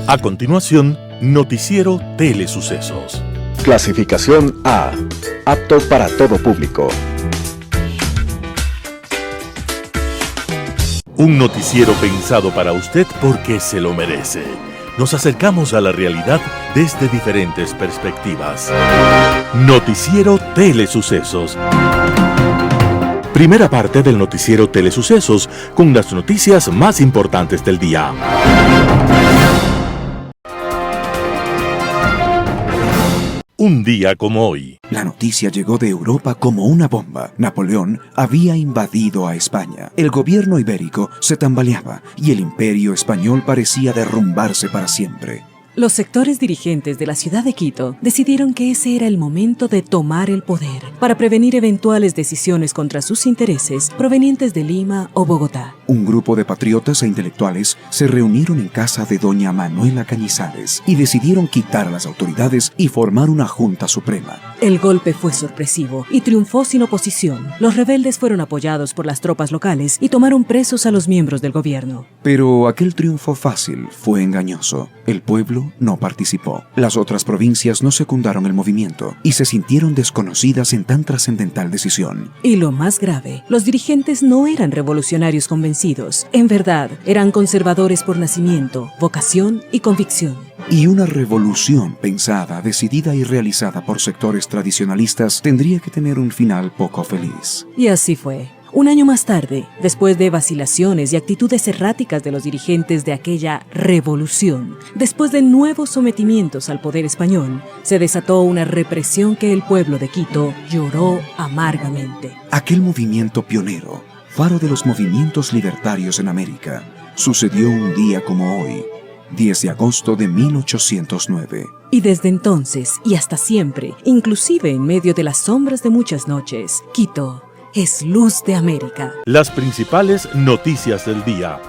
A continuación, Noticiero Telesucesos. Clasificación A. Apto para todo público. Un noticiero pensado para usted porque se lo merece. Nos acercamos a la realidad desde diferentes perspectivas. Noticiero Telesucesos. Primera parte del Noticiero Telesucesos con las noticias más importantes del día. Un día como hoy. La noticia llegó de Europa como una bomba. Napoleón había invadido a España. El gobierno ibérico se tambaleaba y el imperio español parecía derrumbarse para siempre. Los sectores dirigentes de la ciudad de Quito decidieron que ese era el momento de tomar el poder para prevenir eventuales decisiones contra sus intereses provenientes de Lima o Bogotá. Un grupo de patriotas e intelectuales se reunieron en casa de doña Manuela Cañizares y decidieron quitar a las autoridades y formar una junta suprema. El golpe fue sorpresivo y triunfó sin oposición. Los rebeldes fueron apoyados por las tropas locales y tomaron presos a los miembros del gobierno. Pero aquel triunfo fácil fue engañoso. El pueblo no participó. Las otras provincias no secundaron el movimiento y se sintieron desconocidas en tan trascendental decisión. Y lo más grave, los dirigentes no eran revolucionarios convencidos. En verdad, eran conservadores por nacimiento, vocación y convicción. Y una revolución pensada, decidida y realizada por sectores tradicionalistas tendría que tener un final poco feliz. Y así fue. Un año más tarde, después de vacilaciones y actitudes erráticas de los dirigentes de aquella revolución, después de nuevos sometimientos al poder español, se desató una represión que el pueblo de Quito lloró amargamente. Aquel movimiento pionero, faro de los movimientos libertarios en América, sucedió un día como hoy, 10 de agosto de 1809. Y desde entonces y hasta siempre, inclusive en medio de las sombras de muchas noches, Quito es luz de América. Las principales noticias del día.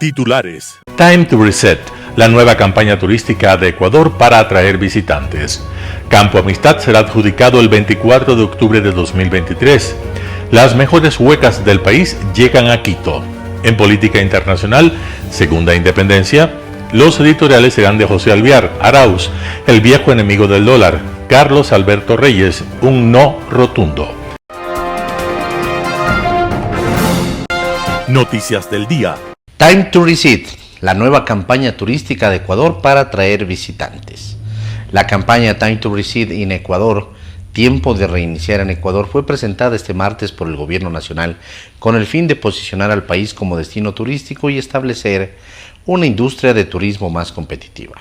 Titulares. Time to Reset, la nueva campaña turística de Ecuador para atraer visitantes. Campo Amistad será adjudicado el 24 de octubre de 2023. Las mejores huecas del país llegan a Quito. En política internacional, segunda independencia, los editoriales serán de José Alvear Arauz, el viejo enemigo del dólar, Carlos Alberto Reyes, un no rotundo. Noticias del día. Time to Reset, la nueva campaña turística de Ecuador para atraer visitantes. La campaña Time to Reset en Ecuador, Tiempo de reiniciar en Ecuador, fue presentada este martes por el Gobierno Nacional con el fin de posicionar al país como destino turístico y establecer una industria de turismo más competitiva.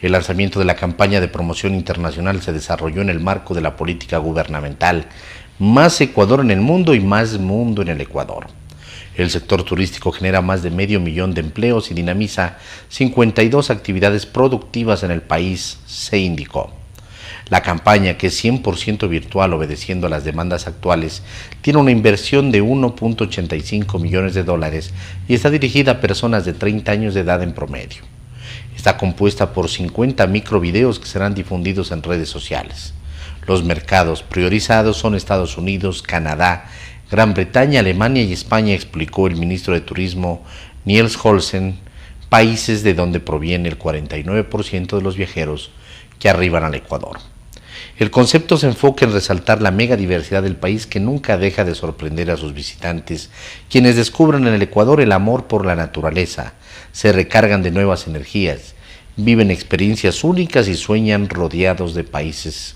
El lanzamiento de la campaña de promoción internacional se desarrolló en el marco de la política gubernamental Más Ecuador en el mundo y Más Mundo en el Ecuador. El sector turístico genera más de 500,000 de empleos y dinamiza 52 actividades productivas en el país, se indicó. La campaña, que es 100% virtual obedeciendo a las demandas actuales, tiene una inversión de 1.85 millones de dólares y está dirigida a personas de 30 años de edad en promedio. Está compuesta por 50 microvideos que serán difundidos en redes sociales. Los mercados priorizados son Estados Unidos, Canadá, Gran Bretaña, Alemania y España, explicó el ministro de Turismo Niels Holsen, países de donde proviene el 49% de los viajeros que arriban al Ecuador. El concepto se enfoca en resaltar la megadiversidad del país, que nunca deja de sorprender a sus visitantes, quienes descubren en el Ecuador el amor por la naturaleza, se recargan de nuevas energías, viven experiencias únicas y sueñan rodeados de paisajes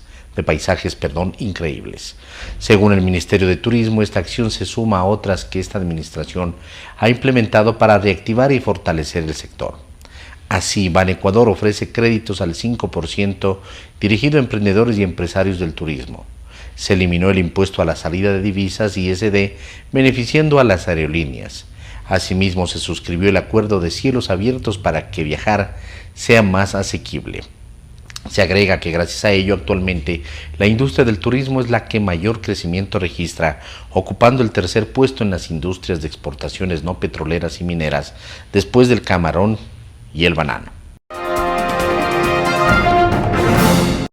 increíbles. Según el Ministerio de Turismo, esta acción se suma a otras que esta administración ha implementado para reactivar y fortalecer el sector. Así, Ban Ecuador ofrece créditos al 5% dirigido a emprendedores y empresarios del turismo. Se eliminó el impuesto a la salida de divisas ISD, beneficiando a las aerolíneas. Asimismo, se suscribió el acuerdo de cielos abiertos para que viajar sea más asequible. Se agrega que gracias a ello actualmente la industria del turismo es la que mayor crecimiento registra, ocupando el tercer puesto en las industrias de exportaciones no petroleras y mineras, después del camarón y el banano.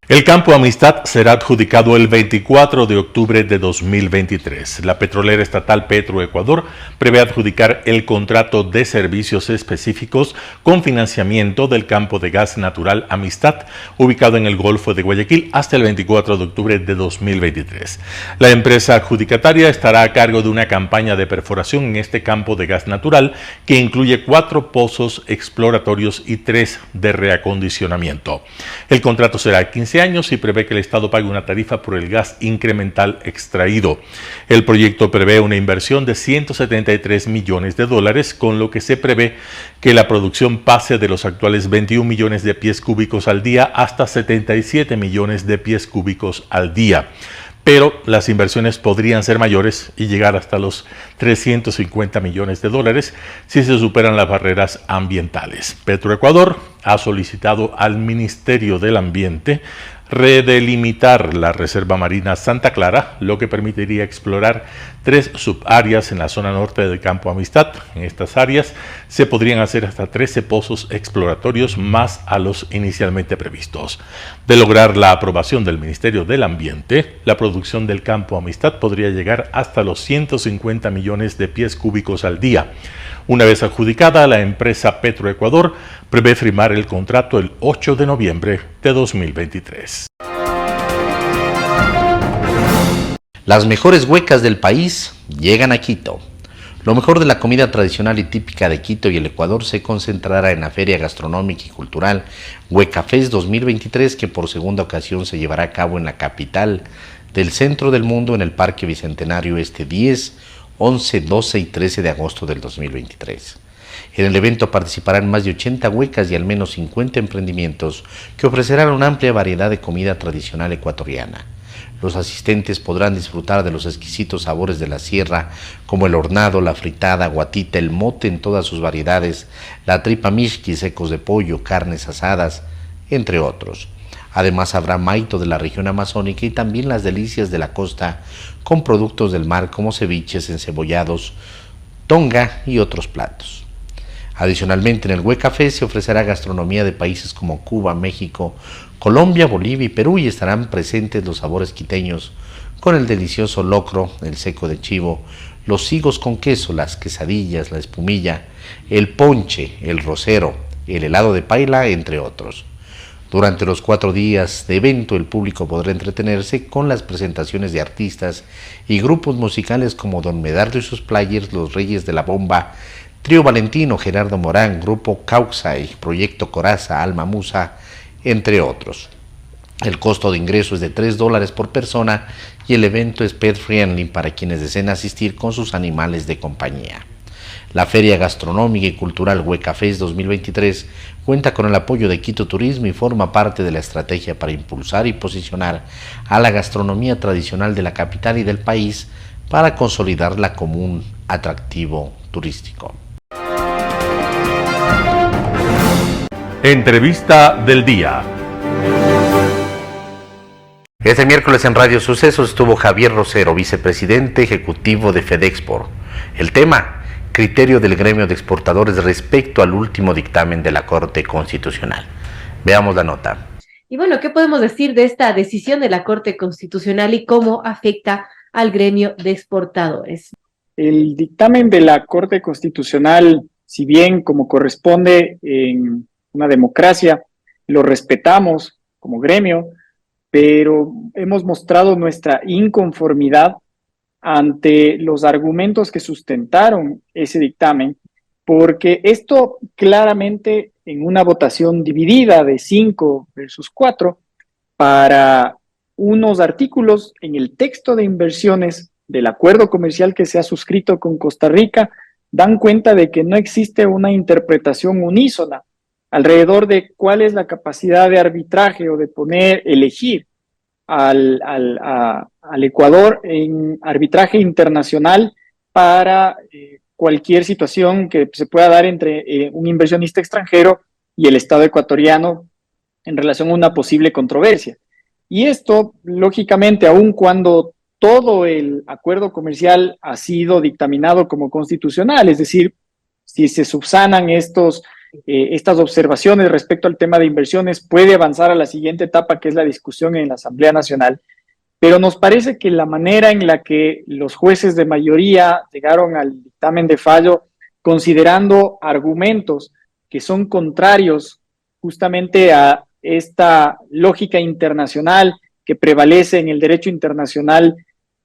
El campo Amistad será adjudicado el 24 de octubre de 2023. La petrolera estatal Petroecuador prevé adjudicar el contrato de servicios específicos con financiamiento del campo de gas natural Amistad, ubicado en el Golfo de Guayaquil, hasta el 24 de octubre de 2023. La empresa adjudicataria estará a cargo de una campaña de perforación en este campo de gas natural que incluye 4 pozos exploratorios y 3 de reacondicionamiento. El contrato será de 15 años y prevé que el Estado pague una tarifa por el gas incremental extraído. El proyecto prevé una inversión de $173 millones, con lo que se prevé que la producción pase de los actuales 21 millones de pies cúbicos al día hasta 77 millones de pies cúbicos al día. Pero las inversiones podrían ser mayores y llegar hasta los $350 millones si se superan las barreras ambientales. Petroecuador ha solicitado al Ministerio del Ambiente redelimitar la Reserva Marina Santa Clara, lo que permitiría explorar 3 subáreas en la zona norte del campo Amistad. En estas áreas se podrían hacer hasta 13 pozos exploratorios más a los inicialmente previstos. De lograr la aprobación del Ministerio del Ambiente, la producción del campo Amistad podría llegar hasta los 150 millones de pies cúbicos al día. Una vez adjudicada, la empresa Petroecuador prevé firmar el contrato el 8 de noviembre de 2023. Las mejores huecas del país llegan a Quito. Lo mejor de la comida tradicional y típica de Quito y el Ecuador se concentrará en la Feria Gastronómica y Cultural Hueca Fest 2023, que por segunda ocasión se llevará a cabo en la capital del centro del mundo, en el Parque Bicentenario, este 10, 11, 12 y 13 de agosto del 2023. En el evento participarán más de 80 huecas y al menos 50 emprendimientos que ofrecerán una amplia variedad de comida tradicional ecuatoriana. Los asistentes podrán disfrutar de los exquisitos sabores de la sierra, como el hornado, la fritada, guatita, el mote en todas sus variedades, la tripa mixqui, secos de pollo, carnes asadas, entre otros. Además habrá maito de la región amazónica y también las delicias de la costa con productos del mar como ceviches, encebollados, tonga y otros platos. Adicionalmente, en el Hueca Fest se ofrecerá gastronomía de países como Cuba, México, Colombia, Bolivia y Perú, y estarán presentes los sabores quiteños con el delicioso locro, el seco de chivo, los higos con queso, las quesadillas, la espumilla, el ponche, el rosero, el helado de paila, entre otros. Durante los 4 días de evento, el público podrá entretenerse con las presentaciones de artistas y grupos musicales como Don Medardo y sus Players, Los Reyes de la Bomba, Trío Valentino, Gerardo Morán, Grupo Cauxay, Proyecto Coraza, Alma Musa, entre otros. El costo de ingreso es de $3 por persona y el evento es pet friendly para quienes deseen asistir con sus animales de compañía. La Feria Gastronómica y Cultural Hueca Fest 2023 cuenta con el apoyo de Quito Turismo y forma parte de la estrategia para impulsar y posicionar a la gastronomía tradicional de la capital y del país para consolidarla como un atractivo turístico. Entrevista del día. Este miércoles en Radio Sucesos estuvo Javier Rosero, vicepresidente ejecutivo de Fedexport. El tema: criterio del gremio de exportadores respecto al último dictamen de la Corte Constitucional. Veamos la nota. Y bueno, ¿qué podemos decir de esta decisión de la Corte Constitucional y cómo afecta al gremio de exportadores? El dictamen de la Corte Constitucional, si bien como corresponde en una democracia, lo respetamos como gremio, pero hemos mostrado nuestra inconformidad ante los argumentos que sustentaron ese dictamen, porque esto claramente en una votación dividida de 5 versus 4 para unos artículos en el texto de inversiones del acuerdo comercial que se ha suscrito con Costa Rica, dan cuenta de que no existe una interpretación unísona alrededor de cuál es la capacidad de arbitraje o de elegir al Ecuador en arbitraje internacional para cualquier situación que se pueda dar entre un inversionista extranjero y el Estado ecuatoriano en relación a una posible controversia. Y esto, lógicamente, aun cuando todo el acuerdo comercial ha sido dictaminado como constitucional, es decir, si se subsanan estos estas observaciones respecto al tema de inversiones, puede avanzar a la siguiente etapa, que es la discusión en la Asamblea Nacional. Pero nos parece que la manera en la que los jueces de mayoría llegaron al dictamen de fallo, considerando argumentos que son contrarios justamente a esta lógica internacional que prevalece en el derecho internacional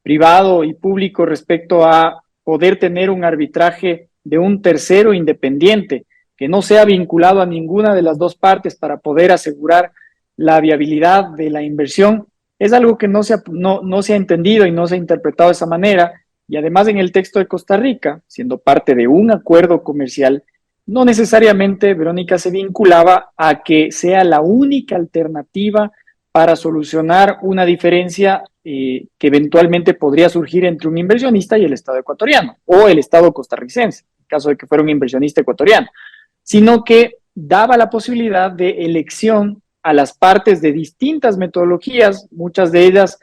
privado y público respecto a poder tener un arbitraje de un tercero independiente que no sea vinculado a ninguna de las dos partes para poder asegurar la viabilidad de la inversión, es algo que no se ha entendido y no se ha interpretado de esa manera. Y además en el texto de Costa Rica, siendo parte de un acuerdo comercial, no necesariamente, Verónica, se vinculaba a que sea la única alternativa para solucionar una diferencia que eventualmente podría surgir entre un inversionista y el Estado ecuatoriano, o el Estado costarricense, en caso de que fuera un inversionista ecuatoriano, sino que daba la posibilidad de elección a las partes de distintas metodologías, muchas de ellas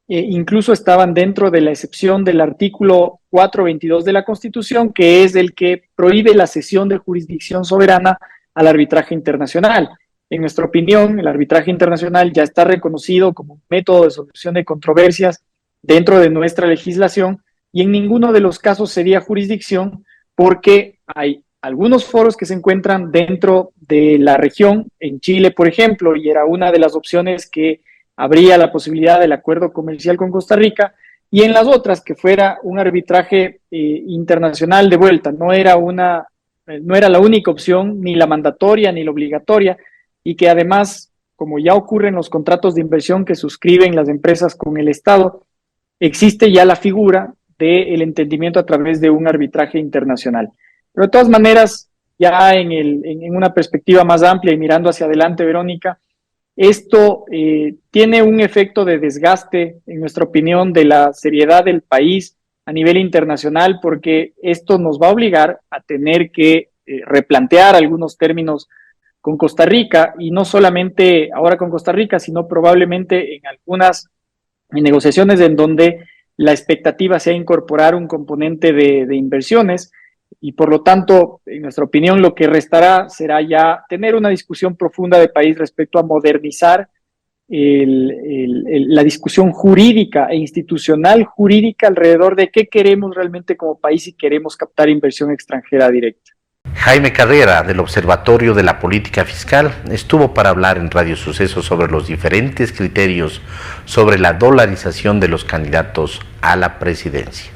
incluso estaban dentro de la excepción del artículo 422 de la Constitución, que es el que prohíbe la cesión de jurisdicción soberana al arbitraje internacional. En nuestra opinión, el arbitraje internacional ya está reconocido como un método de solución de controversias dentro de nuestra legislación y en ninguno de los casos sería jurisdicción porque hay algunos foros que se encuentran dentro de la región, en Chile, por ejemplo, y era una de las opciones que habría la posibilidad del acuerdo comercial con Costa Rica, y en las otras que fuera un arbitraje internacional de vuelta, no era la única opción, ni la mandatoria, ni la obligatoria, y que además, como ya ocurre en los contratos de inversión que suscriben las empresas con el Estado, existe ya la figura del entendimiento a través de un arbitraje internacional. Pero de todas maneras, ya en una perspectiva más amplia y mirando hacia adelante, Verónica, esto tiene un efecto de desgaste, en nuestra opinión, de la seriedad del país a nivel internacional, porque esto nos va a obligar a tener que replantear algunos términos con Costa Rica, y no solamente ahora con Costa Rica, sino probablemente en algunas negociaciones en donde la expectativa sea incorporar un componente de inversiones, y por lo tanto, en nuestra opinión, lo que restará será ya tener una discusión profunda de país respecto a modernizar la discusión jurídica e institucional jurídica alrededor de qué queremos realmente como país si queremos captar inversión extranjera directa. Jaime Carrera, del Observatorio de la Política Fiscal, estuvo para hablar en Radio Sucesos sobre los diferentes criterios sobre la dolarización de los candidatos a la presidencia.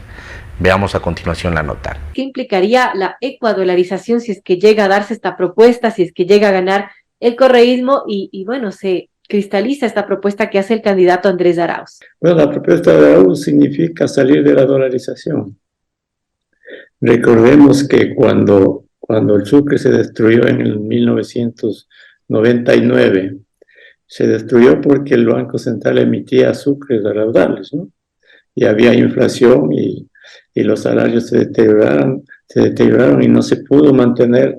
Veamos a continuación la nota. ¿Qué implicaría la ecuadolarización si es que llega a darse esta propuesta, si es que llega a ganar el correísmo y bueno, se cristaliza esta propuesta que hace el candidato Andrés Arauz? Bueno, la propuesta de Arauz significa salir de la dolarización. Recordemos que cuando el sucre se destruyó en el 1999, se destruyó porque el Banco Central emitía sucres a raudales, ¿no? Y había inflación y los salarios se deterioraron y no se pudo mantener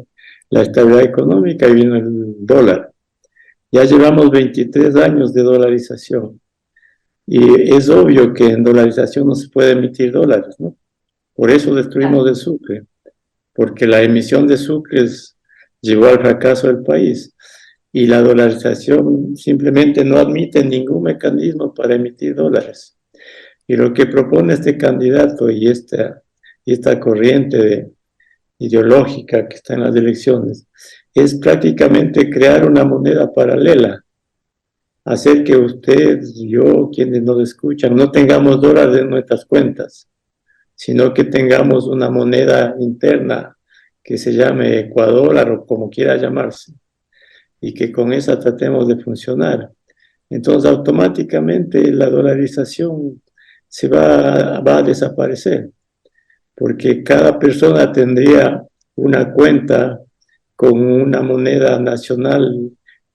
la estabilidad económica y vino el dólar. Ya llevamos 23 años de dolarización y es obvio que en dolarización no se puede emitir dólares, ¿no? Por eso destruimos el sucre, porque la emisión de sucres llevó al fracaso del país y la dolarización simplemente no admite ningún mecanismo para emitir dólares. Y lo que propone este candidato y esta corriente ideológica que está en las elecciones es prácticamente crear una moneda paralela, hacer que usted, yo, quienes nos escuchan, no tengamos dólares en nuestras cuentas, sino que tengamos una moneda interna que se llame Ecuador o como quiera llamarse, y que con esa tratemos de funcionar. Entonces automáticamente la dolarización se va a desaparecer, porque cada persona tendría una cuenta con una moneda nacional,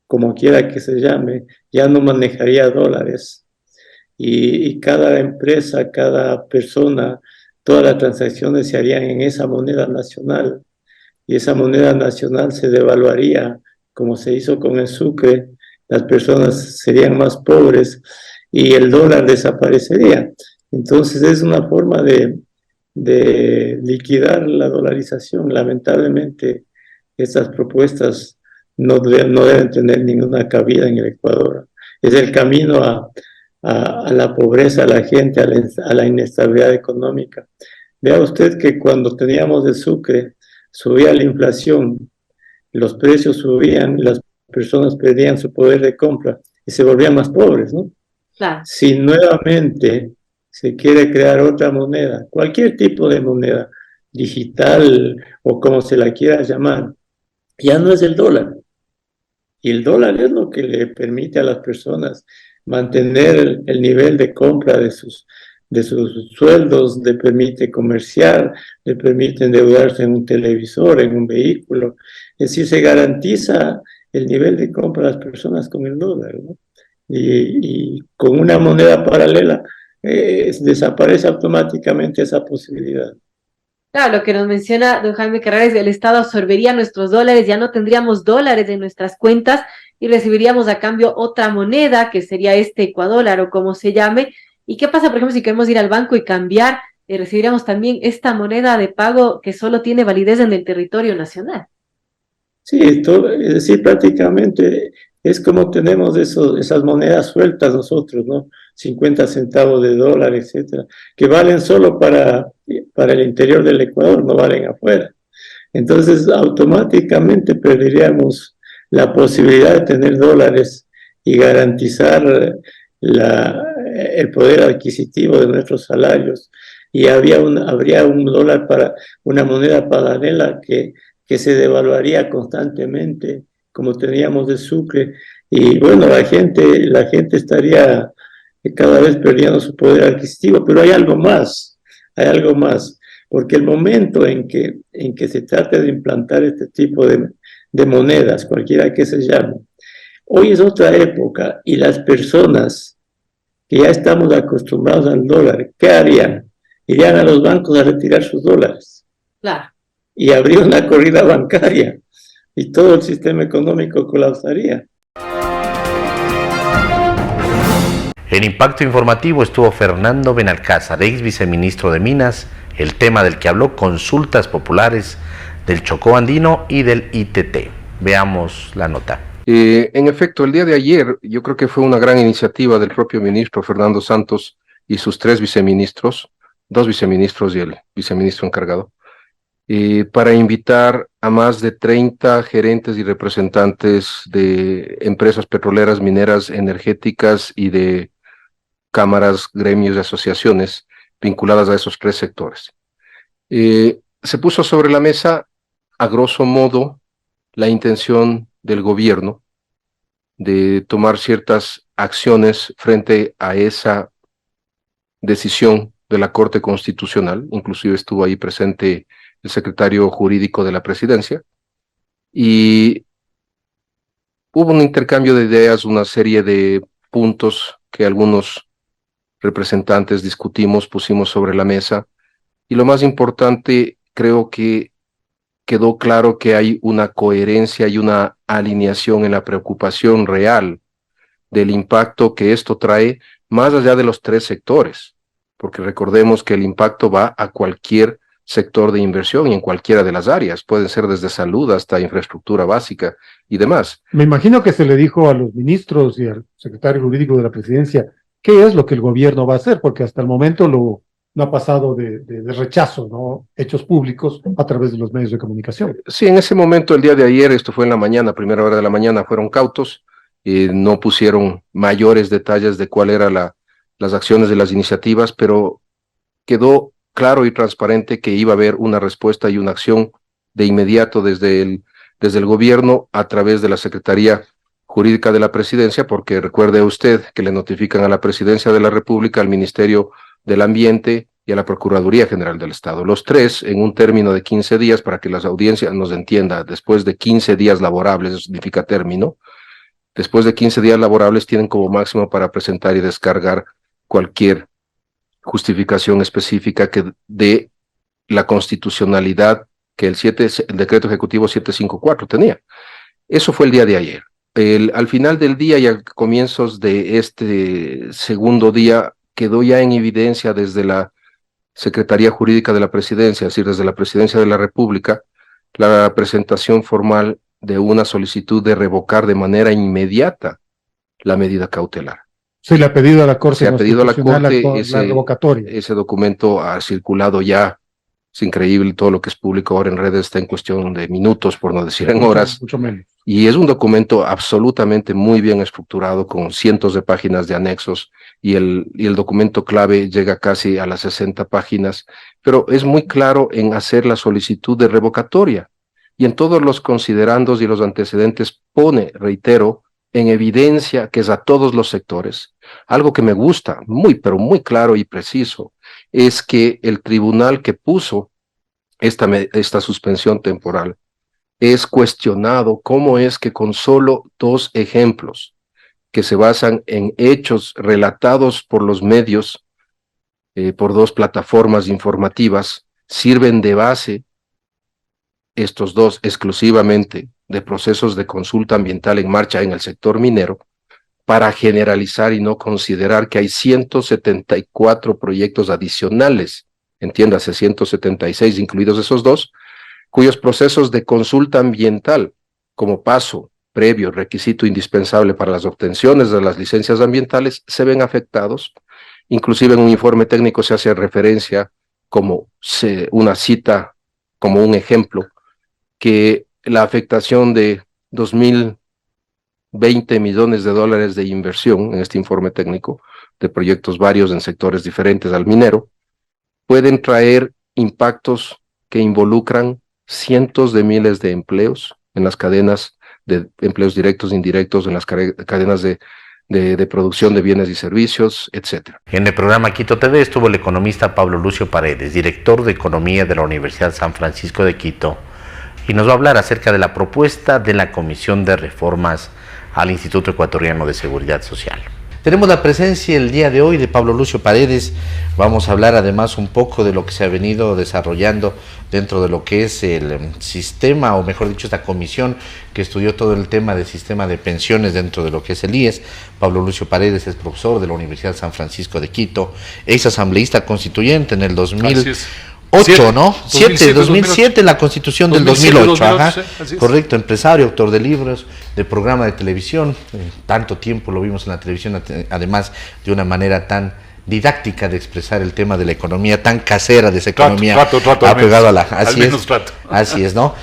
como quiera que se llame, ya no manejaría dólares. Y cada empresa, cada persona, todas las transacciones se harían en esa moneda nacional, y esa moneda nacional se devaluaría, como se hizo con el sucre, las personas serían más pobres, y el dólar desaparecería. Entonces es una forma de liquidar la dolarización. Lamentablemente estas propuestas no deben tener ninguna cabida en el Ecuador. Es el camino a la pobreza, a la gente, a la inestabilidad económica. Vea usted que cuando teníamos el Sucre, subía la inflación, los precios subían, las personas perdían su poder de compra y se volvían más pobres, ¿no? Claro. Si nuevamente se quiere crear otra moneda, cualquier tipo de moneda, digital o como se la quiera llamar, ya no es el dólar. Y el dólar es lo que le permite a las personas mantener el nivel de compra de sus sueldos, le permite comerciar, le permite endeudarse en un televisor, en un vehículo. Es decir, se garantiza el nivel de compra de las personas con el dólar, ¿no? Y con una moneda paralela desaparece automáticamente esa posibilidad. Claro, lo que nos menciona don Jaime Carrera es que el Estado absorbería nuestros dólares, ya no tendríamos dólares en nuestras cuentas y recibiríamos a cambio otra moneda, que sería este ecuadólar o como se llame. ¿Y qué pasa, por ejemplo, si queremos ir al banco y cambiar? Recibiríamos también esta moneda de pago que solo tiene validez en el territorio nacional. Sí, es decir, prácticamente es como tenemos esas monedas sueltas nosotros, ¿no? 50 centavos de dólar, etcétera, que valen solo para el interior del Ecuador, no valen afuera. Entonces, automáticamente perderíamos la posibilidad de tener dólares y garantizar el poder adquisitivo de nuestros salarios. Y habría un dólar para una moneda paralela que se devaluaría constantemente, como teníamos de Sucre, y bueno, la gente estaría cada vez perdiendo su poder adquisitivo, pero hay algo más, porque el momento en que se trate de implantar este tipo de monedas, cualquiera que se llame, hoy es otra época, y las personas que ya estamos acostumbrados al dólar, ¿qué harían? Irían a los bancos a retirar sus dólares. Claro. Y habría una corrida bancaria y todo el sistema económico colapsaría. En Impacto Informativo estuvo Fernando Benalcázar, ex viceministro de Minas, el tema del que habló: consultas populares del Chocó Andino y del ITT. Veamos la nota. En efecto, el día de ayer yo creo que fue una gran iniciativa del propio ministro Fernando Santos y sus 3 viceministros, 2 viceministros y el viceministro encargado, para invitar a más de 30 gerentes y representantes de empresas petroleras, mineras, energéticas y de cámaras, gremios y asociaciones vinculadas a esos 3 sectores. Se puso sobre la mesa, a grosso modo, la intención del gobierno de tomar ciertas acciones frente a esa decisión de la Corte Constitucional. Inclusive estuvo ahí presente el secretario jurídico de la presidencia, y hubo un intercambio de ideas, una serie de puntos que algunos representantes discutimos, pusimos sobre la mesa, y lo más importante, creo que quedó claro que hay una coherencia y una alineación en la preocupación real del impacto que esto trae más allá de los 3 sectores, porque recordemos que el impacto va a cualquier sector de inversión y en cualquiera de las áreas, pueden ser desde salud hasta infraestructura básica y demás. Me imagino que se le dijo a los ministros y al secretario jurídico de la presidencia qué es lo que el gobierno va a hacer, porque hasta el momento no ha pasado de rechazo, ¿no? Hechos públicos a través de los medios de comunicación. Sí, en ese momento, el día de ayer, esto fue en la mañana, primera hora de la mañana, fueron cautos, no pusieron mayores detalles de cuál eran las acciones de las iniciativas, pero quedó claro y transparente que iba a haber una respuesta y una acción de inmediato desde el gobierno a través de la Secretaría Jurídica de la Presidencia, porque recuerde usted que le notifican a la Presidencia de la República, al Ministerio del Ambiente y a la Procuraduría General del Estado. Los 3 en un término de 15 días, para que las audiencias nos entiendan, después de 15 días laborables, eso significa término, después de 15 días laborables tienen como máximo para presentar y descargar cualquier justificación específica que dé la constitucionalidad que el decreto ejecutivo 754 tenía. Eso fue el día de ayer. Al final del día y a comienzos de este segundo día quedó ya en evidencia desde la Secretaría Jurídica de la Presidencia, es decir, desde la Presidencia de la República, la presentación formal de una solicitud de revocar de manera inmediata la medida cautelar. Se le ha pedido a la Corte Se ha pedido a la Constitucional Corte la revocatoria. ese documento ha circulado ya. Es increíble todo lo que es público ahora en redes, está en cuestión de minutos, por no decir en horas. Mucho menos. Y es un documento absolutamente muy bien estructurado, con cientos de páginas de anexos, y el documento clave llega casi a las 60 páginas, pero es muy claro en hacer la solicitud de revocatoria. Y en todos los considerandos y los antecedentes pone, reitero, en evidencia que es a todos los sectores. Algo que me gusta, pero muy claro y preciso, es que el tribunal que puso esta suspensión temporal es cuestionado cómo es que con solo 2 ejemplos que se basan en hechos relatados por los medios, por 2 plataformas informativas, sirven de base estos 2 exclusivamente de procesos de consulta ambiental en marcha en el sector minero, para generalizar y no considerar que hay 174 proyectos adicionales, entiéndase 176 incluidos esos 2, cuyos procesos de consulta ambiental, como paso previo, requisito indispensable para las obtenciones de las licencias ambientales, se ven afectados. Inclusive en un informe técnico se hace referencia como una cita, como un ejemplo, que la afectación de 2.020 millones de dólares de inversión en este informe técnico de proyectos varios en sectores diferentes al minero, pueden traer impactos que involucran cientos de miles de empleos en las cadenas de empleos directos e indirectos, en las cadenas de producción de bienes y servicios, etc. En el programa Quito TV estuvo el economista Pablo Lucio Paredes, director de Economía de la Universidad San Francisco de Quito, y nos va a hablar acerca de la propuesta de la Comisión de Reformas al Instituto Ecuatoriano de Seguridad Social. Tenemos la presencia el día de hoy de Pablo Lucio Paredes. Vamos a hablar además un poco de lo que se ha venido desarrollando dentro de lo que es el sistema, o mejor dicho, esta comisión que estudió todo el tema del sistema de pensiones dentro de lo que es el IES. Pablo Lucio Paredes es profesor de la Universidad San Francisco de Quito, ex asambleísta constituyente en el 2008, ¿no? 2007, la Constitución del 2008, ajá, correcto, empresario, autor de libros, de programa de televisión, tanto tiempo lo vimos en la televisión, además de una manera tan didáctica de expresar el tema de la economía, tan casera de esa economía, apegado a la, así es, ¿no?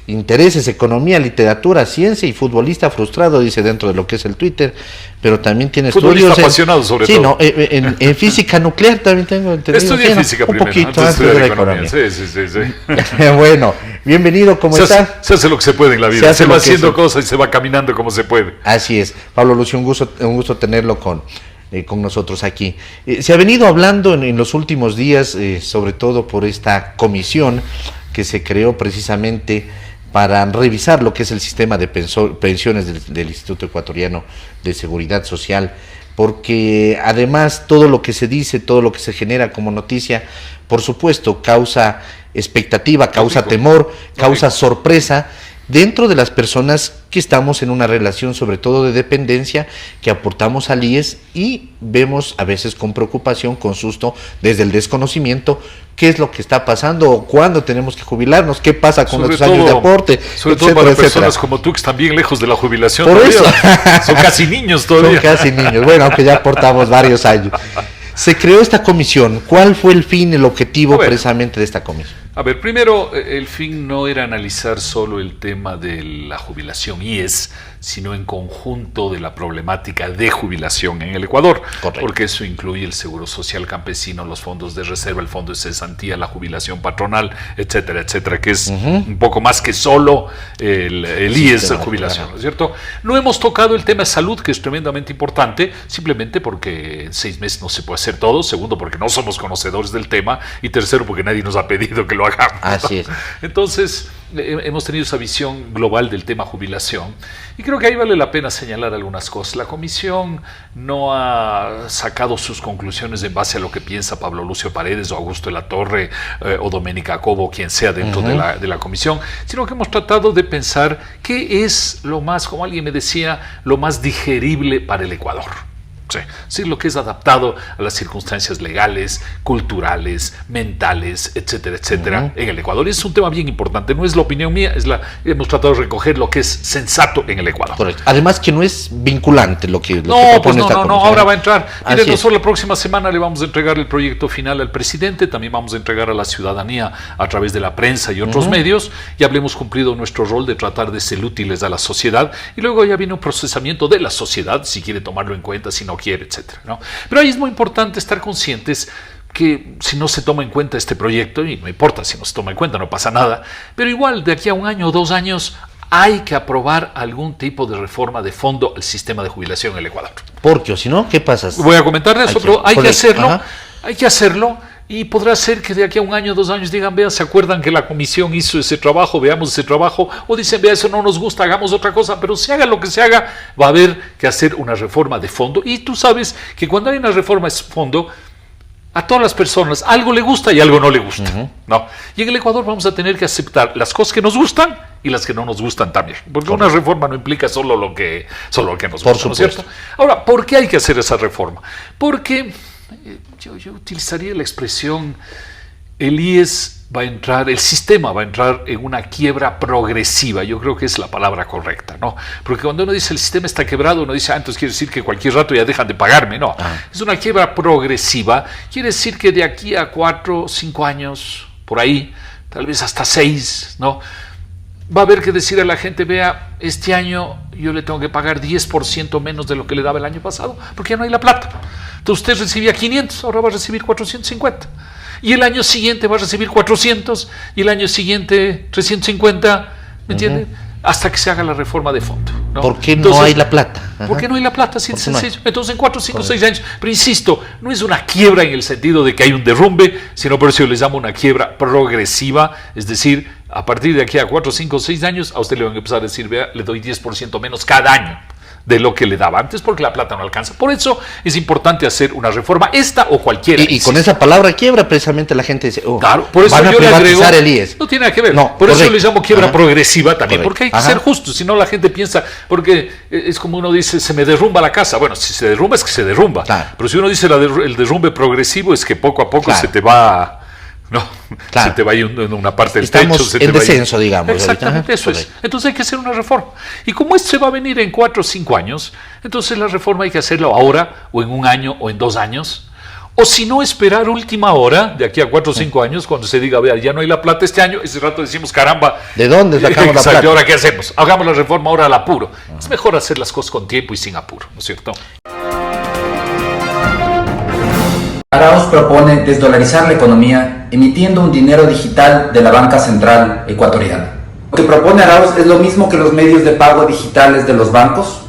Intereses, economía, literatura, ciencia y futbolista frustrado, dice dentro de lo que es el Twitter, pero también tiene futbolista estudios apasionado sobre todo. No, en física nuclear también tengo entendido. Estudié física un primero, poquito antes de la economía. Sí. Bueno, bienvenido, ¿cómo está? Se hace lo que se puede en la vida, se va haciendo cosas y se va caminando como se puede. Así es. Pablo Lucio, un gusto tenerlo con nosotros aquí. Se ha venido hablando en los últimos días, sobre todo por esta comisión que se creó precisamente para revisar lo que es el sistema de pensiones del Instituto Ecuatoriano de Seguridad Social, porque además todo lo que se dice, todo lo que se genera como noticia, por supuesto, causa expectativa, causa temor, causa sorpresa dentro de las personas que estamos en una relación sobre todo de dependencia, que aportamos al IES y vemos a veces con preocupación, con susto, desde el desconocimiento, qué es lo que está pasando o cuándo tenemos que jubilarnos, qué pasa con nuestros años de aporte, sobre todo para personas como tú que están bien lejos de la jubilación. Por todavía. Eso. Son casi niños todavía. Son casi niños, bueno, aunque ya aportamos varios años. Se creó esta comisión. ¿Cuál fue el fin, el objetivo precisamente de esta comisión? A ver, primero, el fin no era analizar solo el tema de la jubilación IES, sino en conjunto de la problemática de jubilación en el Ecuador. Correcto. Porque eso incluye el seguro social campesino, los fondos de reserva, el fondo de cesantía, la jubilación patronal, etcétera, etcétera, que es un poco más que solo el IES de jubilación, ¿no es cierto? No hemos tocado el tema de salud, que es tremendamente importante, simplemente porque en 6 meses no se puede hacer todo, segundo porque no somos conocedores del tema, y tercero porque nadie nos ha pedido que lo hagamos. Así es. Entonces, hemos tenido esa visión global del tema jubilación, y creo que ahí vale la pena señalar algunas cosas. La comisión no ha sacado sus conclusiones en base a lo que piensa Pablo Lucio Paredes o Augusto de la Torre o Doménica Cobo, quien sea dentro de la comisión, sino que hemos tratado de pensar qué es lo más, como alguien me decía, lo más digerible para el Ecuador. Sí, sí, lo que es adaptado a las circunstancias legales, culturales, mentales, etcétera, etcétera, en el Ecuador. Y es un tema bien importante, no es la opinión mía, hemos tratado de recoger lo que es sensato en el Ecuador. Correcto. Además que no es vinculante lo que no, propone pues esta comisión. ahora va a entrar. Mire, nosotros la próxima semana le vamos a entregar el proyecto final al presidente, también vamos a entregar a la ciudadanía a través de la prensa y otros medios. Ya habremos cumplido nuestro rol de tratar de ser útiles a la sociedad y luego ya viene un procesamiento de la sociedad, si quiere tomarlo en cuenta, si no quiere, etcétera, ¿no? Pero ahí es muy importante estar conscientes que si no se toma en cuenta este proyecto, y no importa si no se toma en cuenta, no pasa nada, pero igual de aquí a 1 año o 2 años hay que aprobar algún tipo de reforma de fondo al sistema de jubilación en el Ecuador. Porque, o si no, ¿qué pasa? Voy a comentarles pero hay que hacerlo. Y podrá ser que de aquí a 1 año, 2 años digan, vea, ¿se acuerdan que la comisión hizo ese trabajo? Veamos ese trabajo. O dicen, vea, eso no nos gusta, hagamos otra cosa. Pero se haga lo que se haga, va a haber que hacer una reforma de fondo. Y tú sabes que cuando hay una reforma de fondo, a todas las personas algo le gusta y algo no le gusta. ¿No? Y en el Ecuador vamos a tener que aceptar las cosas que nos gustan y las que no nos gustan también. Porque una reforma no implica solo lo que nos gusta, ¿no es cierto? Ahora, ¿por qué hay que hacer esa reforma? Porque yo utilizaría la expresión, el IES va a entrar, el sistema va a entrar en una quiebra progresiva. Yo creo que es la palabra correcta, ¿no? Porque cuando uno dice el sistema está quebrado, uno dice, entonces quiere decir que cualquier rato ya dejan de pagarme. No, es una quiebra progresiva. Quiere decir que de aquí a 4 o 5 años, por ahí, tal vez hasta 6, ¿no? Va a haber que decir a la gente, vea, este año yo le tengo que pagar 10% menos de lo que le daba el año pasado, porque ya no hay la plata. Entonces usted recibía 500, ahora va a recibir 450. Y el año siguiente va a recibir 400, y el año siguiente 350, ¿me entiende? Hasta que se haga la reforma de fondo, ¿no? ¿Por qué no hay la plata? ¿Por qué no hay la plata? Así de sencillo. Entonces en 4, 5, 6 años, pero insisto, no es una quiebra en el sentido de que hay un derrumbe, sino por eso yo les llamo una quiebra progresiva, es decir, a partir de aquí a 4, 5, 6 años, a usted le van a empezar a decir, vea, le doy 10% menos cada año de lo que le daba antes, porque la plata no alcanza. Por eso es importante hacer una reforma, esta o cualquiera. Y con esa palabra quiebra, precisamente la gente dice, claro, por eso van a yo le agrego, el IES. No tiene nada que ver. No, por eso yo le llamo quiebra progresiva también, Correcto. porque hay que ser justos, si no la gente piensa, porque es como uno dice, se me derrumba la casa. Bueno, si se derrumba es que se derrumba. Claro. Pero si uno dice el derrumbe progresivo es que poco a poco se te va... No, se te va a ir en una parte del techo. Estamos en descenso, digamos. Exactamente, eso es. Entonces hay que hacer una reforma. Y como esto se va a venir en 4 o 5 años, entonces la reforma hay que hacerlo ahora, o en 1 año, o en 2 años. O si no, esperar última hora, de aquí a 4 o 5 años, cuando se diga, vea, ya no hay la plata este año, ese rato decimos, caramba. ¿De dónde sacamos la plata? ¿Y ahora qué hacemos? Hagamos la reforma ahora al apuro. Es mejor hacer las cosas con tiempo y sin apuro, ¿no es cierto? Arauz propone desdolarizar la economía emitiendo un dinero digital de la banca central ecuatoriana. Lo que propone Arauz es lo mismo que los medios de pago digitales de los bancos.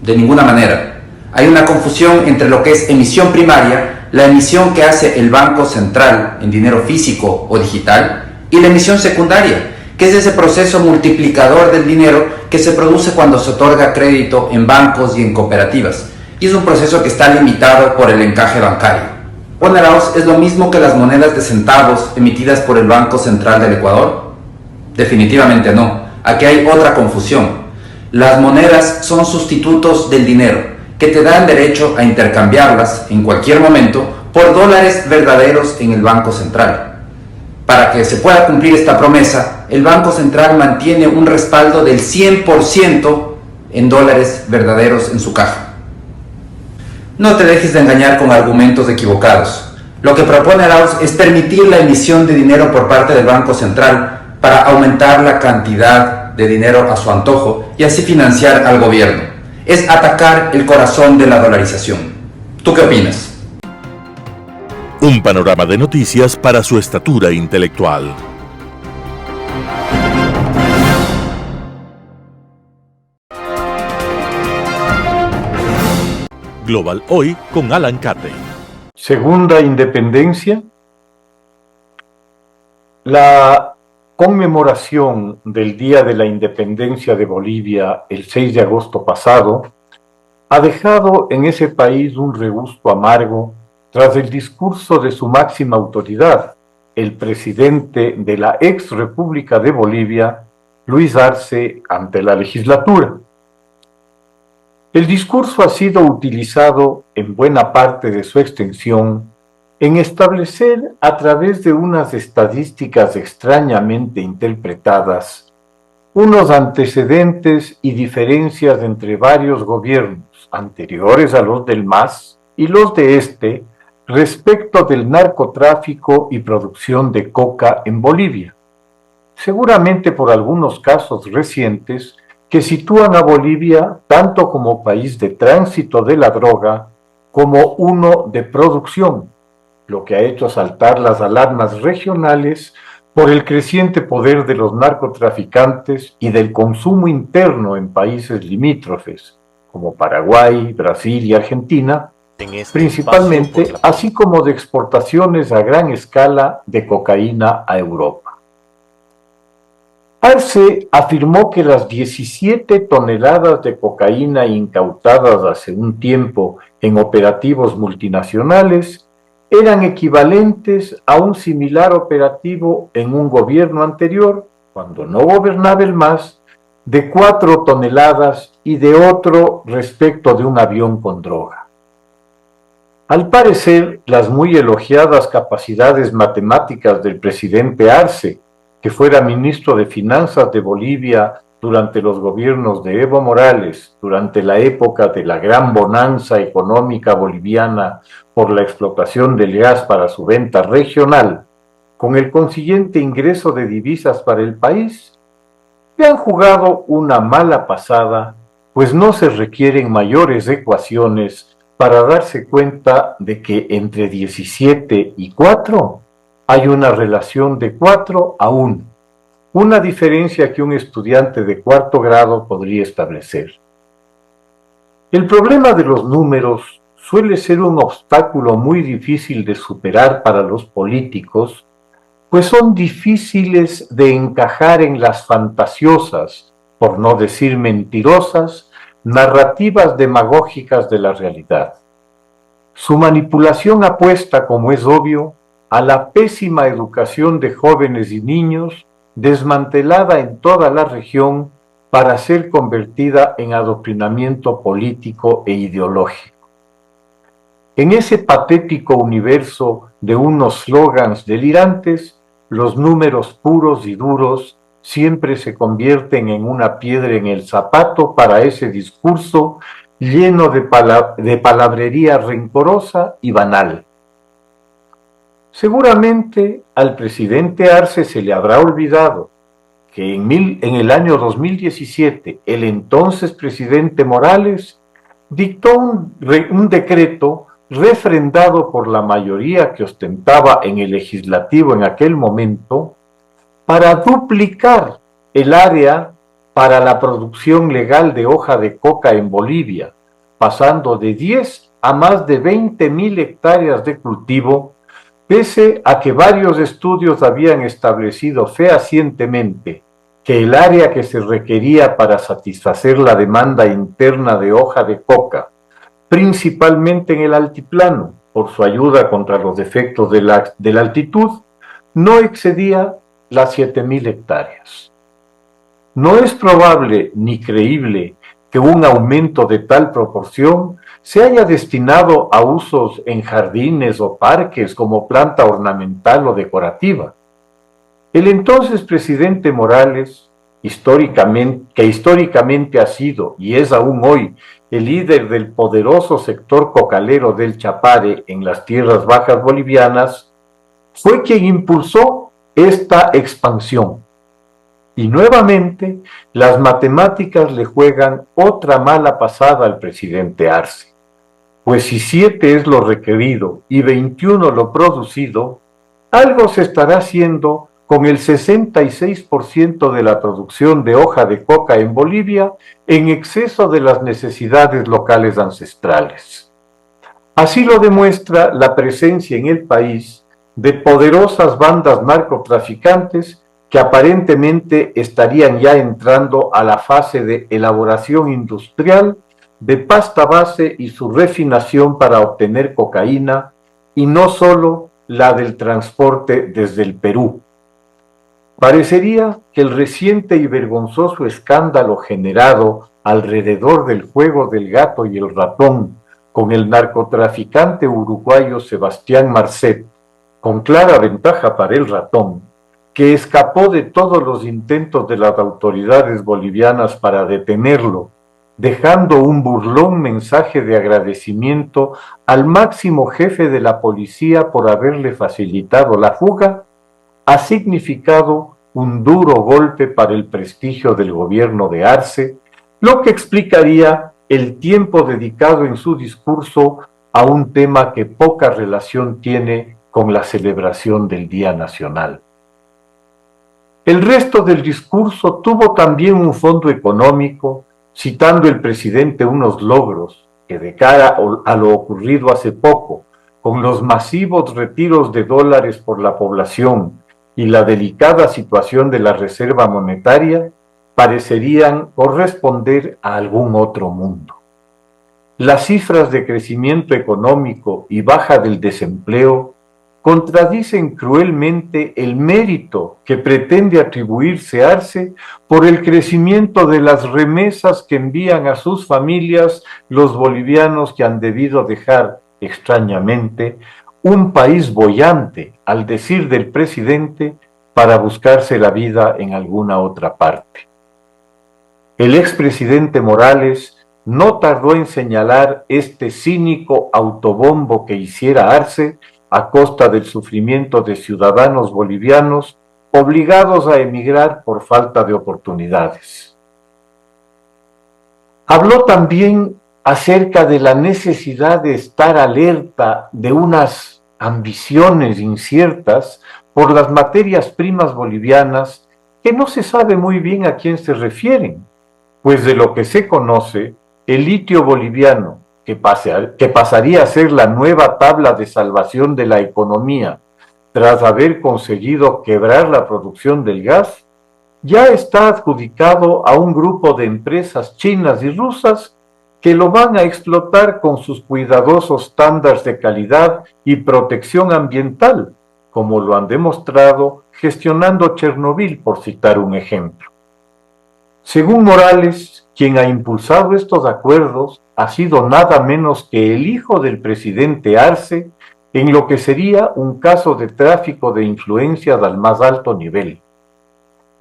De ninguna manera. Hay una confusión entre lo que es emisión primaria, la emisión que hace el Banco Central en dinero físico o digital, y la emisión secundaria, que es ese proceso multiplicador del dinero que se produce cuando se otorga crédito en bancos y en cooperativas. Y es un proceso que está limitado por el encaje bancario. Bueno, Arauz, ¿es lo mismo que las monedas de centavos emitidas por el Banco Central del Ecuador? Definitivamente no. Aquí hay otra confusión. Las monedas son sustitutos del dinero, que te dan derecho a intercambiarlas en cualquier momento por dólares verdaderos en el Banco Central. Para que se pueda cumplir esta promesa, el Banco Central mantiene un respaldo del 100% en dólares verdaderos en su caja. No te dejes de engañar con argumentos equivocados. Lo que propone Arauz es permitir la emisión de dinero por parte del Banco Central para aumentar la cantidad de dinero a su antojo y así financiar al gobierno. Es atacar el corazón de la dolarización. ¿Tú qué opinas? Un panorama de noticias para su estatura intelectual. Global Hoy con Alan Cate. Segunda independencia. La conmemoración del Día de la Independencia de Bolivia el 6 de agosto pasado ha dejado en ese país un regusto amargo tras el discurso de su máxima autoridad, el presidente de la ex República de Bolivia, Luis Arce, ante la legislatura. El discurso ha sido utilizado en buena parte de su extensión en establecer a través de unas estadísticas extrañamente interpretadas unos antecedentes y diferencias entre varios gobiernos anteriores a los del MAS y los de este respecto del narcotráfico y producción de coca en Bolivia, seguramente por algunos casos recientes que sitúan a Bolivia tanto como país de tránsito de la droga como uno de producción, lo que ha hecho saltar las alarmas regionales por el creciente poder de los narcotraficantes y del consumo interno en países limítrofes, como Paraguay, Brasil y Argentina, principalmente, así como de exportaciones a gran escala de cocaína a Europa. Arce afirmó que las 17 toneladas de cocaína incautadas hace un tiempo en operativos multinacionales eran equivalentes a un similar operativo en un gobierno anterior, cuando no gobernaba el MAS, de 4 toneladas y de otro respecto de un avión con droga. Al parecer, las muy elogiadas capacidades matemáticas del presidente Arce, que fuera ministro de Finanzas de Bolivia durante los gobiernos de Evo Morales, durante la época de la gran bonanza económica boliviana por la explotación del gas para su venta regional, con el consiguiente ingreso de divisas para el país, le han jugado una mala pasada, pues no se requieren mayores ecuaciones para darse cuenta de que entre 17 y 4 hay una relación de 4 a 1, una diferencia que un estudiante de cuarto grado podría establecer. El problema de los números suele ser un obstáculo muy difícil de superar para los políticos, pues son difíciles de encajar en las fantasiosas, por no decir mentirosas, narrativas demagógicas de la realidad. Su manipulación apuesta, como es obvio, a la pésima educación de jóvenes y niños, desmantelada en toda la región para ser convertida en adoctrinamiento político e ideológico. En ese patético universo de unos slogans delirantes, los números puros y duros siempre se convierten en una piedra en el zapato para ese discurso lleno de palabrería rencorosa y banal. Seguramente al presidente Arce se le habrá olvidado que en el año 2017 el entonces presidente Morales dictó un decreto refrendado por la mayoría que ostentaba en el legislativo en aquel momento para duplicar el área para la producción legal de hoja de coca en Bolivia, pasando de 10 a más de 20.000 hectáreas de cultivo, pese a que varios estudios habían establecido fehacientemente que el área que se requería para satisfacer la demanda interna de hoja de coca, principalmente en el altiplano, por su ayuda contra los efectos de la altitud, no excedía las 7.000 hectáreas. No es probable ni creíble que un aumento de tal proporción se haya destinado a usos en jardines o parques como planta ornamental o decorativa. El entonces presidente Morales, que históricamente ha sido y es aún hoy el líder del poderoso sector cocalero del Chapare en las tierras bajas bolivianas, fue quien impulsó esta expansión. Y nuevamente, las matemáticas le juegan otra mala pasada al presidente Arce. Pues si 7 es lo requerido y 21 lo producido, algo se estará haciendo con el 66% de la producción de hoja de coca en Bolivia en exceso de las necesidades locales ancestrales. Así lo demuestra la presencia en el país de poderosas bandas narcotraficantes que aparentemente estarían ya entrando a la fase de elaboración industrial de pasta base y su refinación para obtener cocaína, y no solo la del transporte desde el Perú. Parecería que el reciente y vergonzoso escándalo generado alrededor del juego del gato y el ratón con el narcotraficante uruguayo Sebastián Marcet, con clara ventaja para el ratón, que escapó de todos los intentos de las autoridades bolivianas para detenerlo, dejando un burlón mensaje de agradecimiento al máximo jefe de la policía por haberle facilitado la fuga, ha significado un duro golpe para el prestigio del gobierno de Arce, lo que explicaría el tiempo dedicado en su discurso a un tema que poca relación tiene con la celebración del Día Nacional. El resto del discurso tuvo también un fondo económico, citando el presidente unos logros que de cara a lo ocurrido hace poco, con los masivos retiros de dólares por la población y la delicada situación de la reserva monetaria, parecerían corresponder a algún otro mundo. Las cifras de crecimiento económico y baja del desempleo contradicen cruelmente el mérito que pretende atribuirse Arce por el crecimiento de las remesas que envían a sus familias los bolivianos que han debido dejar, extrañamente, un país boyante, al decir del presidente, para buscarse la vida en alguna otra parte. El expresidente Morales no tardó en señalar este cínico autobombo que hiciera Arce a costa del sufrimiento de ciudadanos bolivianos obligados a emigrar por falta de oportunidades. Habló también acerca de la necesidad de estar alerta de unas ambiciones inciertas por las materias primas bolivianas que no se sabe muy bien a quién se refieren, pues de lo que se conoce, el litio boliviano, que pasaría a ser la nueva tabla de salvación de la economía tras haber conseguido quebrar la producción del gas, ya está adjudicado a un grupo de empresas chinas y rusas que lo van a explotar con sus cuidadosos estándares de calidad y protección ambiental, como lo han demostrado gestionando Chernobyl, por citar un ejemplo. Según Morales, quien ha impulsado estos acuerdos ha sido nada menos que el hijo del presidente Arce, en lo que sería un caso de tráfico de influencias al más alto nivel.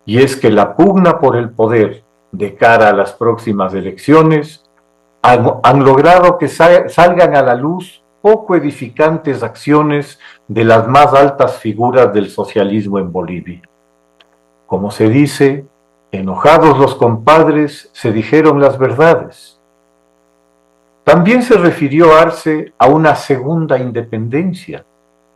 Y es que la pugna por el poder de cara a las próximas elecciones han logrado que salgan a la luz poco edificantes acciones de las más altas figuras del socialismo en Bolivia. Como se dice, enojados los compadres, se dijeron las verdades. También se refirió Arce a una segunda independencia,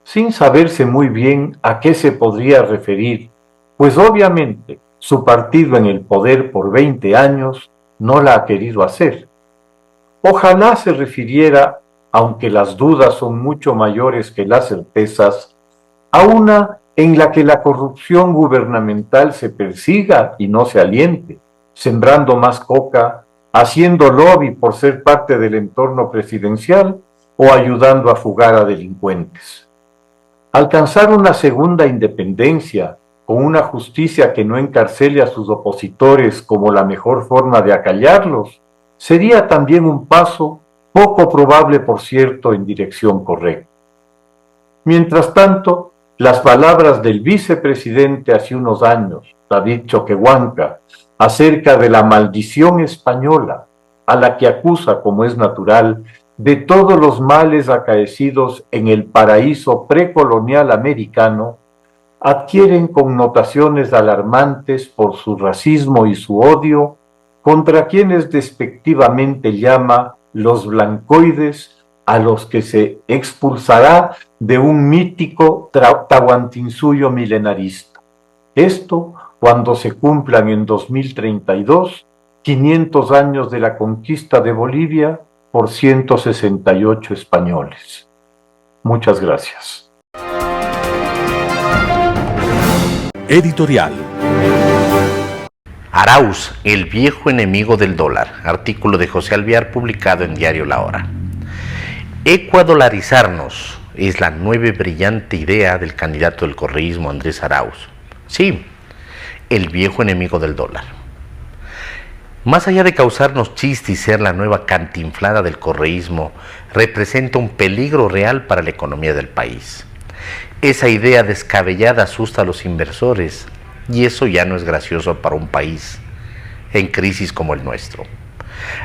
sin saberse muy bien a qué se podría referir, pues obviamente su partido en el poder por 20 años no la ha querido hacer. Ojalá se refiriera, aunque las dudas son mucho mayores que las certezas, a una en la que la corrupción gubernamental se persiga y no se aliente, sembrando más coca, haciendo lobby por ser parte del entorno presidencial o ayudando a fugar a delincuentes. Alcanzar una segunda independencia con una justicia que no encarcele a sus opositores como la mejor forma de acallarlos, sería también un paso, poco probable por cierto, en dirección correcta. Mientras tanto, las palabras del vicepresidente hace unos años, David Choquehuanca, acerca de la maldición española, a la que acusa, como es natural, de todos los males acaecidos en el paraíso precolonial americano, adquieren connotaciones alarmantes por su racismo y su odio contra quienes despectivamente llama los blancoides, a los que se expulsará de un mítico Tahuantinsuyo milenarista. Esto cuando se cumplan en 2032 500 años de la conquista de Bolivia por 168 españoles. Muchas gracias. Editorial. Arauz, el viejo enemigo del dólar. Artículo de José Alvear publicado en Diario La Hora. Ecuadolarizarnos es la nueva y brillante idea del candidato del correísmo Andrés Arauz. Sí, el viejo enemigo del dólar. Más allá de causarnos chiste y ser la nueva cantinflada del correísmo, representa un peligro real para la economía del país. Esa idea descabellada asusta a los inversores y eso ya no es gracioso para un país en crisis como el nuestro.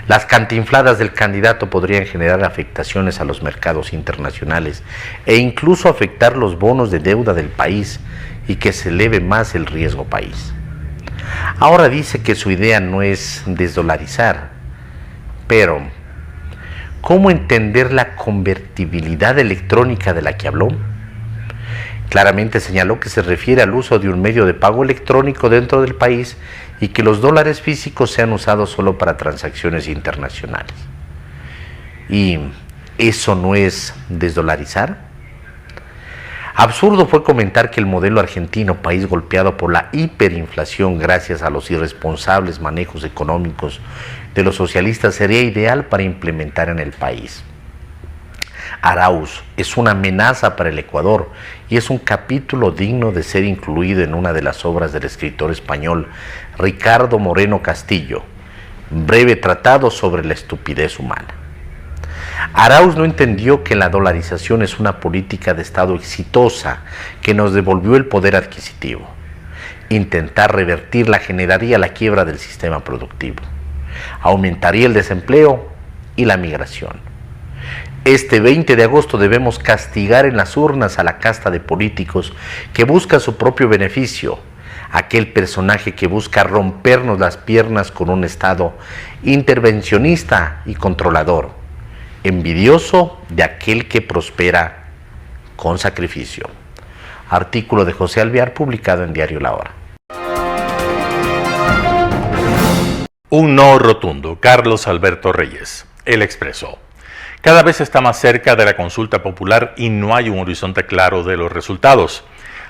Las cantinfladas del candidato podrían generar afectaciones a los mercados internacionales e incluso afectar los bonos de deuda del país y que se eleve más el riesgo país. Ahora dice que su idea no es desdolarizar, pero ¿cómo entender la convertibilidad electrónica de la que habló? Claramente señaló que se refiere al uso de un medio de pago electrónico dentro del país y que los dólares físicos sean usados solo para transacciones internacionales. ¿Y eso no es desdolarizar? Absurdo fue comentar que el modelo argentino, país golpeado por la hiperinflación gracias a los irresponsables manejos económicos de los socialistas, sería ideal para implementar en el país. Arauz es una amenaza para el Ecuador y es un capítulo digno de ser incluido en una de las obras del escritor español Ricardo Moreno Castillo, Breve Tratado sobre la Estupidez Humana. Arauz no entendió que la dolarización es una política de Estado exitosa que nos devolvió el poder adquisitivo. Intentar revertirla generaría la quiebra del sistema productivo, aumentaría el desempleo y la migración. Este 20 de agosto debemos castigar en las urnas a la casta de políticos que busca su propio beneficio, aquel personaje que busca rompernos las piernas con un Estado intervencionista y controlador, envidioso de aquel que prospera con sacrificio. Artículo de José Alvear publicado en Diario La Hora. Un no rotundo. Carlos Alberto Reyes, El Expreso. Cada vez está más cerca de la consulta popular y no hay un horizonte claro de los resultados.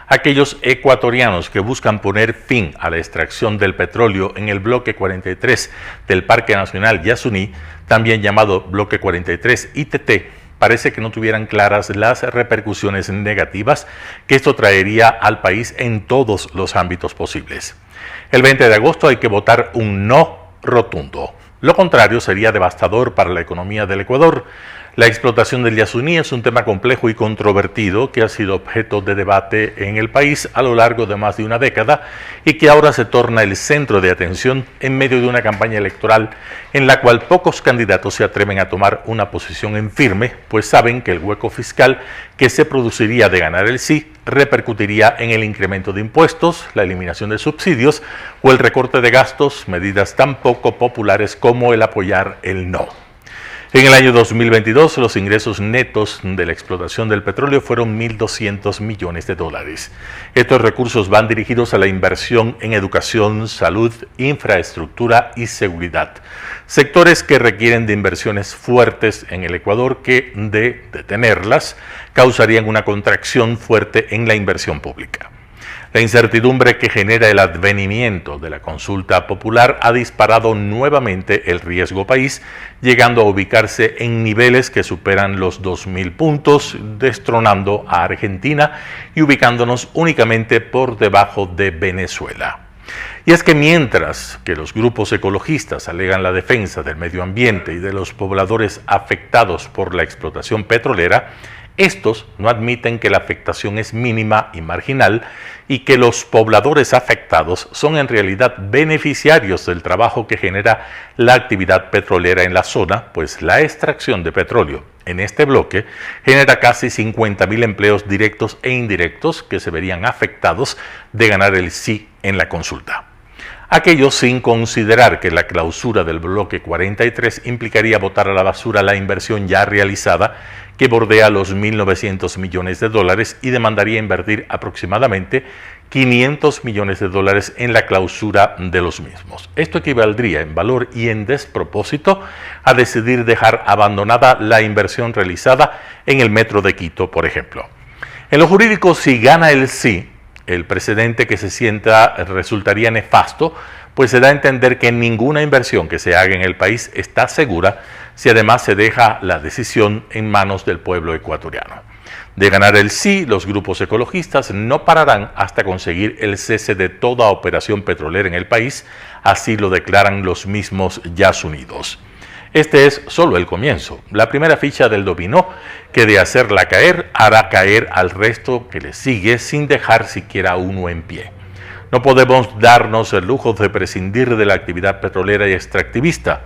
Aquellos ecuatorianos que buscan poner fin a la extracción del petróleo en el bloque 43 del Parque Nacional Yasuní, también llamado bloque 43 ITT, parece que no tuvieran claras las repercusiones negativas que esto traería al país en todos los ámbitos posibles. El 20 de agosto hay que votar un no rotundo. Lo contrario sería devastador para la economía del Ecuador. La explotación del Yasuní es un tema complejo y controvertido que ha sido objeto de debate en el país a lo largo de más de una década y que ahora se torna el centro de atención en medio de una campaña electoral en la cual pocos candidatos se atreven a tomar una posición en firme, pues saben que el hueco fiscal que se produciría de ganar el sí repercutiría en el incremento de impuestos, la eliminación de subsidios o el recorte de gastos, medidas tan poco populares como el apoyar el no. En el año 2022, los ingresos netos de la explotación del petróleo fueron 1.200 millones de dólares. Estos recursos van dirigidos a la inversión en educación, salud, infraestructura y seguridad. Sectores que requieren de inversiones fuertes en el Ecuador que, de detenerlas, causarían una contracción fuerte en la inversión pública. La incertidumbre que genera el advenimiento de la consulta popular ha disparado nuevamente el riesgo país, llegando a ubicarse en niveles que superan los 2.000 puntos, destronando a Argentina y ubicándonos únicamente por debajo de Venezuela. Y es que mientras que los grupos ecologistas alegan la defensa del medio ambiente y de los pobladores afectados por la explotación petrolera, estos no admiten que la afectación es mínima y marginal y que los pobladores afectados son en realidad beneficiarios del trabajo que genera la actividad petrolera en la zona, pues la extracción de petróleo en este bloque genera casi 50.000 empleos directos e indirectos que se verían afectados de ganar el sí en la consulta. Aquello sin considerar que la clausura del bloque 43 implicaría botar a la basura la inversión ya realizada que bordea los 1.900 millones de dólares y demandaría invertir aproximadamente 500 millones de dólares en la clausura de los mismos. Esto equivaldría en valor y en despropósito a decidir dejar abandonada la inversión realizada en el metro de Quito, por ejemplo. En lo jurídico, si gana el sí, el precedente que se sienta resultaría nefasto, pues se da a entender que ninguna inversión que se haga en el país está segura si además se deja la decisión en manos del pueblo ecuatoriano. De ganar el sí, los grupos ecologistas no pararán hasta conseguir el cese de toda operación petrolera en el país, así lo declaran los mismos Yas Unidos. Este es solo el comienzo, la primera ficha del dominó que de hacerla caer hará caer al resto que le sigue sin dejar siquiera uno en pie. No podemos darnos el lujo de prescindir de la actividad petrolera y extractivista.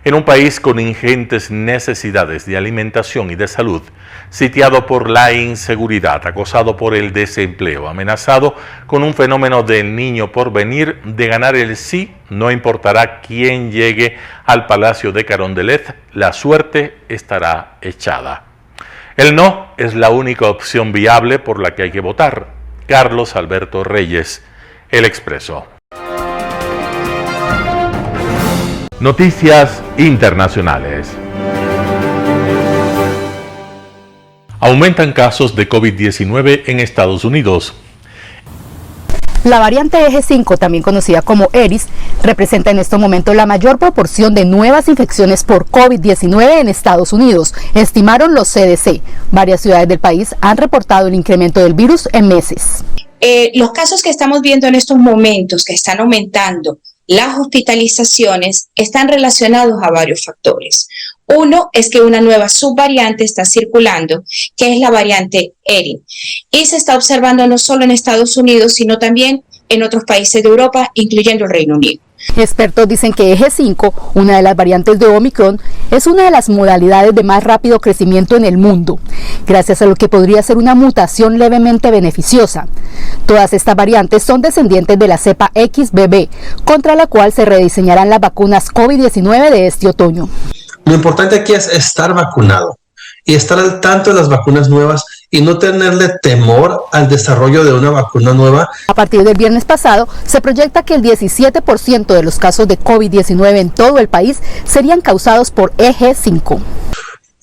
En un país con ingentes necesidades de alimentación y de salud, sitiado por la inseguridad, acosado por el desempleo, amenazado con un fenómeno del niño por venir, de ganar el sí, no importará quién llegue al Palacio de Carondelet, la suerte estará echada. El no es la única opción viable por la que hay que votar. Carlos Alberto Reyes, El Expreso. Noticias internacionales. Aumentan casos de COVID-19 en Estados Unidos. La variante eje 5, también conocida como Eris, representa en estos momentos la mayor proporción de nuevas infecciones por COVID-19 en Estados Unidos, estimaron los CDC. Varias ciudades del país han reportado el incremento del virus en meses. Los casos que estamos viendo en estos momentos, que están aumentando, las hospitalizaciones, están relacionados a varios factores. Uno es que una nueva subvariante está circulando, que es la variante Erin, y se está observando no solo en Estados Unidos, sino también en otros países de Europa, incluyendo el Reino Unido. Expertos dicen que eje 5, una de las variantes de Omicron, es una de las modalidades de más rápido crecimiento en el mundo, gracias a lo que podría ser una mutación levemente beneficiosa. Todas estas variantes son descendientes de la cepa XBB, contra la cual se rediseñarán las vacunas COVID-19 de este otoño. Lo importante aquí es estar vacunado y estar al tanto de las vacunas nuevas y no tenerle temor al desarrollo de una vacuna nueva. A partir del viernes pasado, se proyecta que el 17% de los casos de COVID-19 en todo el país serían causados por eje 5.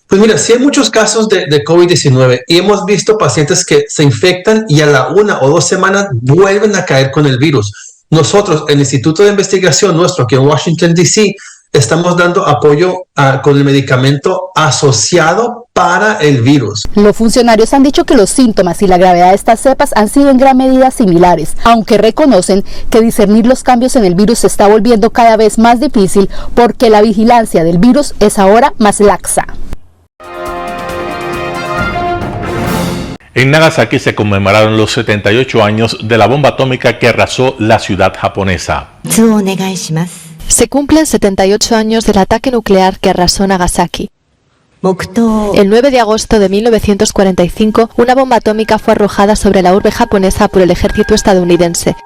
Pues mira, sí hay muchos casos de COVID-19 y hemos visto pacientes que se infectan y a la 1 o 2 semanas vuelven a caer con el virus. Nosotros, el Instituto de Investigación nuestro aquí en Washington, D.C., estamos dando apoyo con el medicamento asociado para el virus. Los funcionarios han dicho que los síntomas y la gravedad de estas cepas han sido en gran medida similares, aunque reconocen que discernir los cambios en el virus se está volviendo cada vez más difícil porque la vigilancia del virus es ahora más laxa. En Nagasaki se conmemoraron los 78 años de la bomba atómica que arrasó la ciudad japonesa. Se cumplen 78 años del ataque nuclear que arrasó Nagasaki. El 9 de agosto de 1945, una bomba atómica fue arrojada sobre la urbe japonesa por el ejército estadounidense.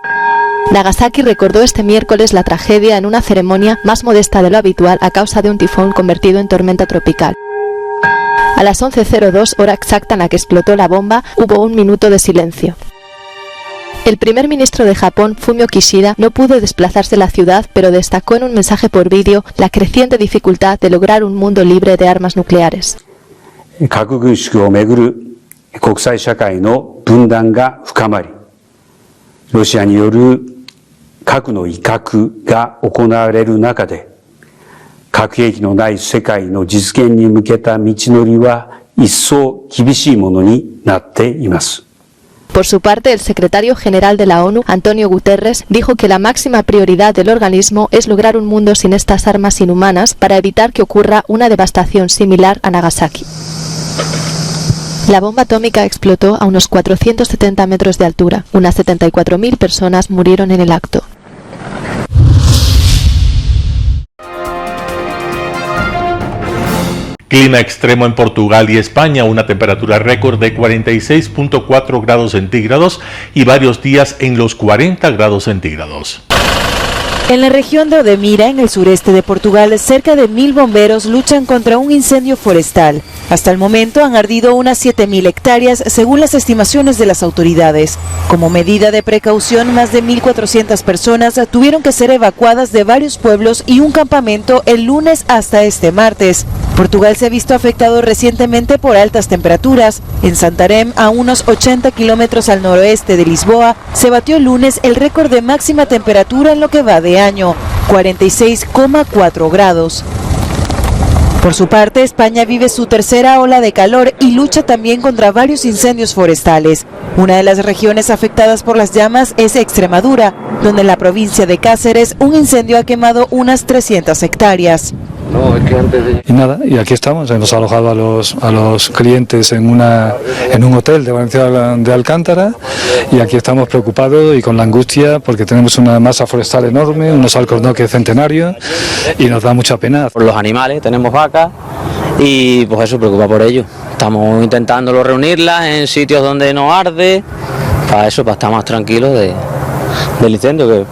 Nagasaki recordó este miércoles la tragedia en una ceremonia más modesta de lo habitual a causa de un tifón convertido en tormenta tropical. A las 11:02, hora exacta en la que explotó la bomba, hubo un minuto de silencio. El primer ministro de Japón, Fumio Kishida, no pudo desplazarse a la ciudad, pero destacó en un mensaje por vídeo la creciente dificultad de lograr un mundo libre de armas nucleares. Por su parte, el secretario general de la ONU, Antonio Guterres, dijo que la máxima prioridad del organismo es lograr un mundo sin estas armas inhumanas para evitar que ocurra una devastación similar a Nagasaki. La bomba atómica explotó a unos 470 metros de altura. Unas 74.000 personas murieron en el acto. Clima extremo en Portugal y España, una temperatura récord de 46.4 grados centígrados y varios días en los 40 grados centígrados. En la región de Odemira, en el sureste de Portugal, cerca de 1.000 bomberos luchan contra un incendio forestal. Hasta el momento han ardido unas 7.000 hectáreas, según las estimaciones de las autoridades. Como medida de precaución, más de 1.400 personas tuvieron que ser evacuadas de varios pueblos y un campamento el lunes hasta este martes. Portugal se ha visto afectado recientemente por altas temperaturas. En Santarém, a unos 80 kilómetros al noroeste de Lisboa, se batió el lunes el récord de máxima temperatura en lo que va de año, 46,4 grados. Por su parte, España vive su tercera ola de calor y lucha también contra varios incendios forestales. Una de las regiones afectadas por las llamas es Extremadura, donde en la provincia de Cáceres un incendio ha quemado unas 300 hectáreas. Y nada, y aquí estamos, hemos alojado a los clientes en un hotel de Valencia de Alcántara, y aquí estamos preocupados y con la angustia porque tenemos una masa forestal enorme, unos alcornoques centenarios, y nos da mucha pena. Por los animales, tenemos vacas y pues eso, preocupa por ello. Estamos intentando reunirlas en sitios donde no arde, para eso, para estar más tranquilos del incendio.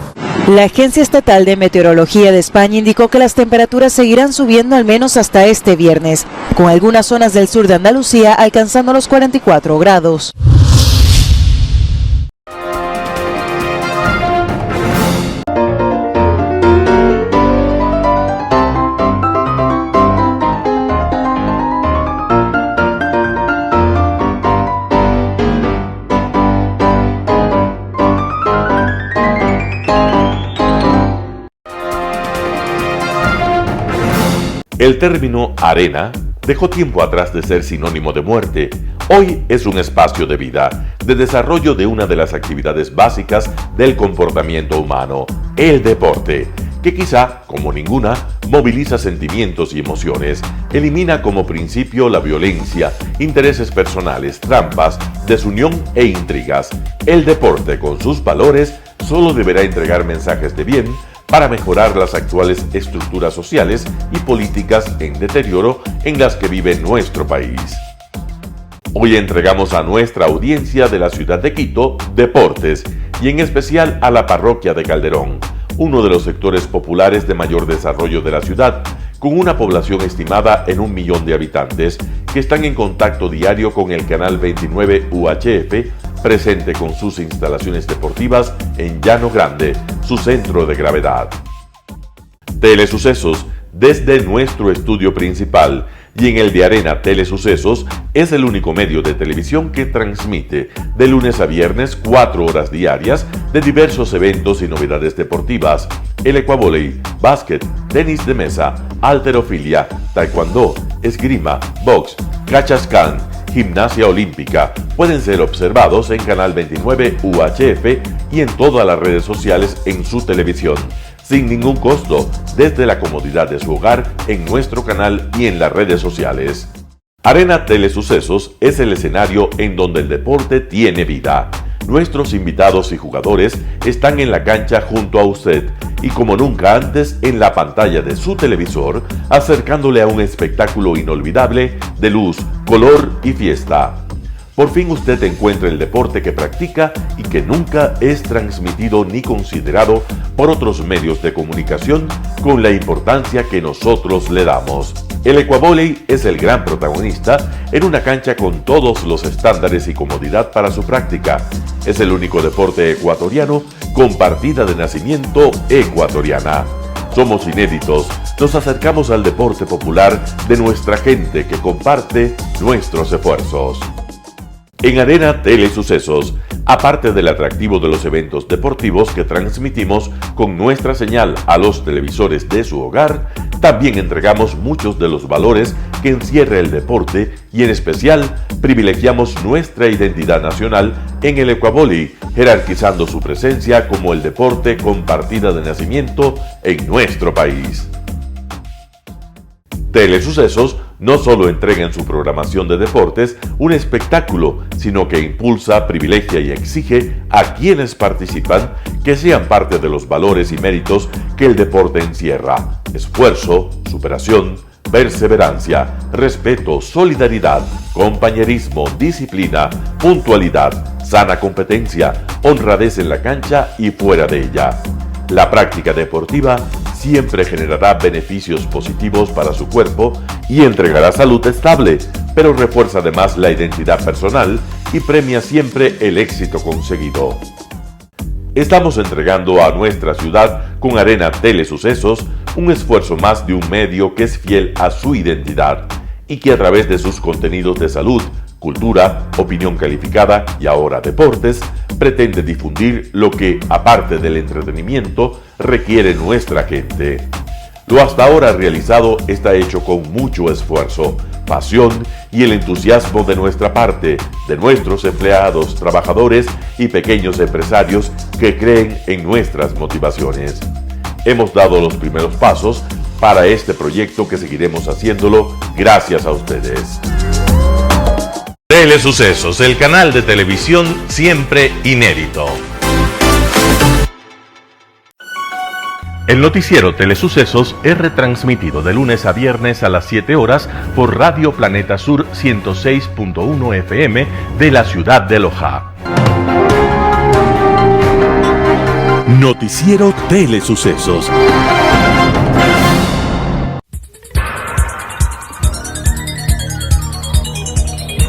La Agencia Estatal de Meteorología de España indicó que las temperaturas seguirán subiendo al menos hasta este viernes, con algunas zonas del sur de Andalucía alcanzando los 44 grados. El término arena dejó tiempo atrás de ser sinónimo de muerte. Hoy es un espacio de vida, de desarrollo de una de las actividades básicas del comportamiento humano, el deporte, que quizá, como ninguna, moviliza sentimientos y emociones, elimina como principio la violencia, intereses personales, trampas, desunión e intrigas. El deporte, con sus valores, solo deberá entregar mensajes de bien para mejorar las actuales estructuras sociales y políticas en deterioro en las que vive nuestro país. Hoy entregamos a nuestra audiencia de la ciudad de Quito deportes, y en especial a la parroquia de Calderón, uno de los sectores populares de mayor desarrollo de la ciudad, con una población estimada en 1 millón de habitantes que están en contacto diario con el canal 29 UHF, presente con sus instalaciones deportivas en Llano Grande, su centro de gravedad. Telesucesos, desde nuestro estudio principal y en el de Arena Telesucesos, es el único medio de televisión que transmite de lunes a viernes 4 horas diarias de diversos eventos y novedades deportivas: el ecuavóley, básquet, tenis de mesa, halterofilia, taekwondo, esgrima, box, cachascán, gimnasia olímpica. Pueden ser observados en Canal 29 UHF y en todas las redes sociales en su televisión, sin ningún costo, desde la comodidad de su hogar, en nuestro canal y en las redes sociales. Arena Telesucesos es el escenario en donde el deporte tiene vida. Nuestros invitados y jugadores están en la cancha junto a usted y como nunca antes en la pantalla de su televisor, acercándole a un espectáculo inolvidable de luz, color y fiesta. Por fin usted encuentra el deporte que practica y que nunca es transmitido ni considerado por otros medios de comunicación con la importancia que nosotros le damos. El ecuavóley es el gran protagonista en una cancha con todos los estándares y comodidad para su práctica. Es el único deporte ecuatoriano con partida de nacimiento ecuatoriana. Somos inéditos, nos acercamos al deporte popular de nuestra gente que comparte nuestros esfuerzos. En Arena Telesucesos, aparte del atractivo de los eventos deportivos que transmitimos con nuestra señal a los televisores de su hogar, también entregamos muchos de los valores que encierra el deporte y en especial privilegiamos nuestra identidad nacional en el ecuavóley, jerarquizando su presencia como el deporte con partida de nacimiento en nuestro país. Telesucesos no solo entrega en su programación de deportes un espectáculo, sino que impulsa, privilegia y exige a quienes participan que sean parte de los valores y méritos que el deporte encierra: esfuerzo, superación, perseverancia, respeto, solidaridad, compañerismo, disciplina, puntualidad, sana competencia, honradez en la cancha y fuera de ella. La práctica deportiva siempre generará beneficios positivos para su cuerpo y entregará salud estable, pero refuerza además la identidad personal y premia siempre el éxito conseguido. Estamos entregando a nuestra ciudad con Arena Telesucesos un esfuerzo más de un medio que es fiel a su identidad y que a través de sus contenidos de salud, cultura, opinión calificada y ahora deportes, pretende difundir lo que, aparte del entretenimiento, requiere nuestra gente. Lo hasta ahora realizado está hecho con mucho esfuerzo, pasión y el entusiasmo de nuestra parte, de nuestros empleados, trabajadores y pequeños empresarios que creen en nuestras motivaciones. Hemos dado los primeros pasos para este proyecto que seguiremos haciéndolo gracias a ustedes. Telesucesos, el canal de televisión siempre inédito. El noticiero Telesucesos es retransmitido de lunes a viernes a las 7 horas por Radio Planeta Sur 106.1 FM de la ciudad de Loja. Noticiero Telesucesos.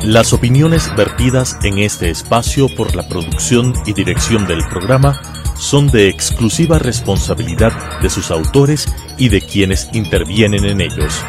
Las opiniones vertidas en este espacio por la producción y dirección del programa son de exclusiva responsabilidad de sus autores y de quienes intervienen en ellos.